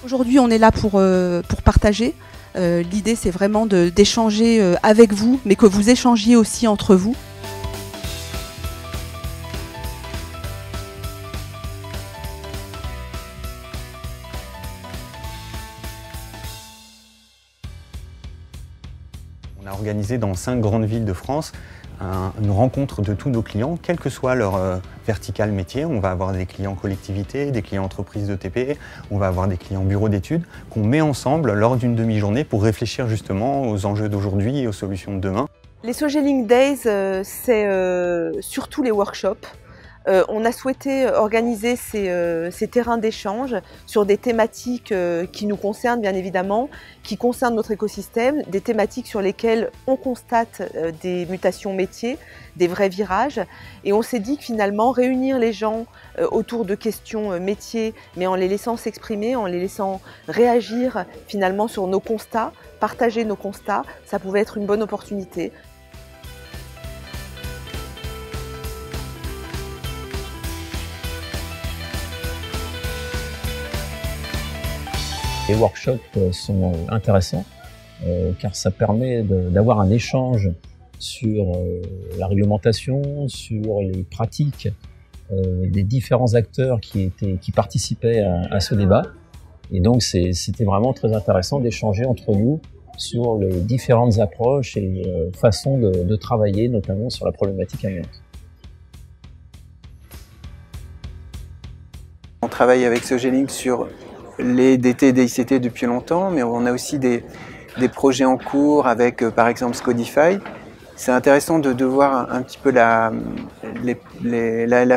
Aujourd'hui, on est là pour partager. L'idée, c'est vraiment d'échanger avec vous, mais que vous échangiez aussi entre vous. On a organisé dans 5 grandes villes de France une rencontre de tous nos clients, quel que soit leur verticale métier. On va avoir des clients collectivités, des clients entreprises de TP, on va avoir des clients bureaux d'études qu'on met ensemble lors d'une demi-journée pour réfléchir justement aux enjeux d'aujourd'hui et aux solutions de demain. Les Sogelink Days, c'est surtout les workshops. On a souhaité organiser ces terrains d'échange sur des thématiques qui nous concernent bien évidemment, qui concernent notre écosystème, des thématiques sur lesquelles on constate des mutations métiers, des vrais virages. Et on s'est dit que finalement réunir les gens autour de questions métiers, mais en les laissant s'exprimer, en les laissant réagir finalement sur nos constats, partager nos constats, ça pouvait être une bonne opportunité. Les workshops sont intéressants car ça permet d'avoir un échange sur la réglementation, sur les pratiques des différents acteurs qui participaient à ce débat. Et donc c'était vraiment très intéressant d'échanger entre nous sur les différentes approches et façons de travailler, notamment sur la problématique amiante. On travaille avec Sogelink sur les DT et DICT depuis longtemps, mais on a aussi des projets en cours avec par exemple Scodify. C'est intéressant de voir un petit peu la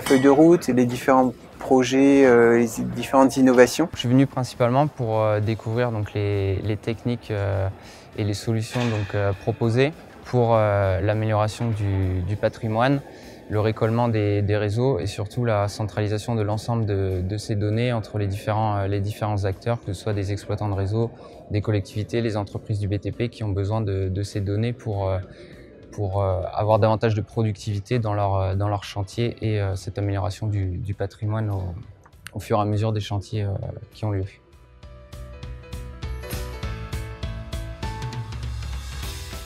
feuille de route et les différents projets, les différentes innovations. Je suis venu principalement pour découvrir donc, les techniques et les solutions donc, proposées pour l'amélioration du patrimoine, le récollement des réseaux et surtout la centralisation de l'ensemble de ces données entre les différents acteurs, que ce soit des exploitants de réseau, des collectivités, les entreprises du BTP qui ont besoin de ces données pour avoir davantage de productivité dans leur chantier et cette amélioration du patrimoine au fur et à mesure des chantiers qui ont lieu.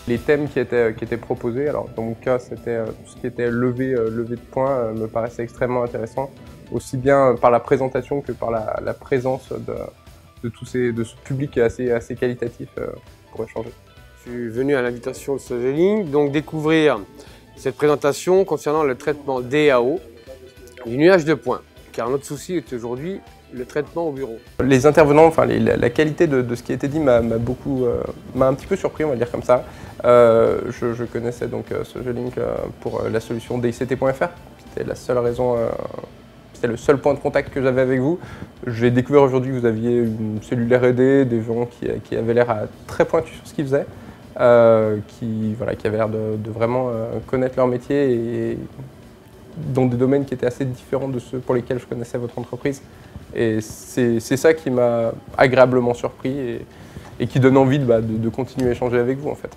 Les thèmes qui étaient proposés, alors dans mon cas c'était tout ce qui était levé de points me paraissait extrêmement intéressant, aussi bien par la présentation que par la présence de ce public assez qualitatif pour échanger. Je suis venu à l'invitation de Sogelink, donc découvrir cette présentation concernant le traitement DAO du nuage de points, car notre souci est aujourd'hui le traitement au bureau. Les intervenants, enfin la qualité de ce qui a été dit m'a un petit peu surpris, on va dire comme ça. Je connaissais donc Sogelink pour la solution DICT.fr. C'était la seule raison, c'était le seul point de contact que j'avais avec vous. J'ai découvert aujourd'hui que vous aviez une cellule R&D, des gens qui avaient l'air très pointus sur ce qu'ils faisaient, qui avaient l'air de vraiment connaître leur métier et dans des domaines qui étaient assez différents de ceux pour lesquels je connaissais votre entreprise. Et c'est ça qui m'a agréablement surpris et qui donne envie de continuer à échanger avec vous en fait.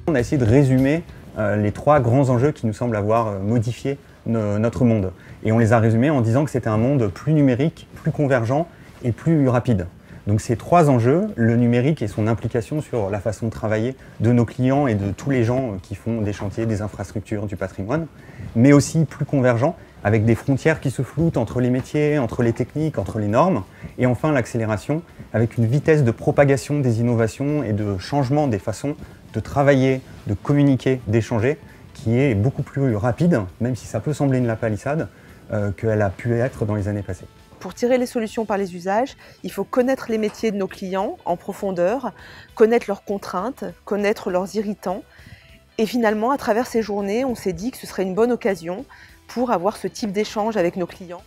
On a essayé de résumer les 3 grands enjeux qui nous semblent avoir modifié notre monde. Et on les a résumés en disant que c'était un monde plus numérique, plus convergent et plus rapide. Donc ces 3 enjeux, le numérique et son implication sur la façon de travailler de nos clients et de tous les gens qui font des chantiers, des infrastructures, du patrimoine, mais aussi plus convergent, avec des frontières qui se floutent entre les métiers, entre les techniques, entre les normes, et enfin l'accélération, avec une vitesse de propagation des innovations et de changement des façons de travailler, de communiquer, d'échanger, qui est beaucoup plus rapide, même si ça peut sembler une lapalissade, qu'elle a pu être dans les années passées. Pour tirer les solutions par les usages, il faut connaître les métiers de nos clients en profondeur, connaître leurs contraintes, connaître leurs irritants. Et finalement, à travers ces journées, on s'est dit que ce serait une bonne occasion pour avoir ce type d'échange avec nos clients.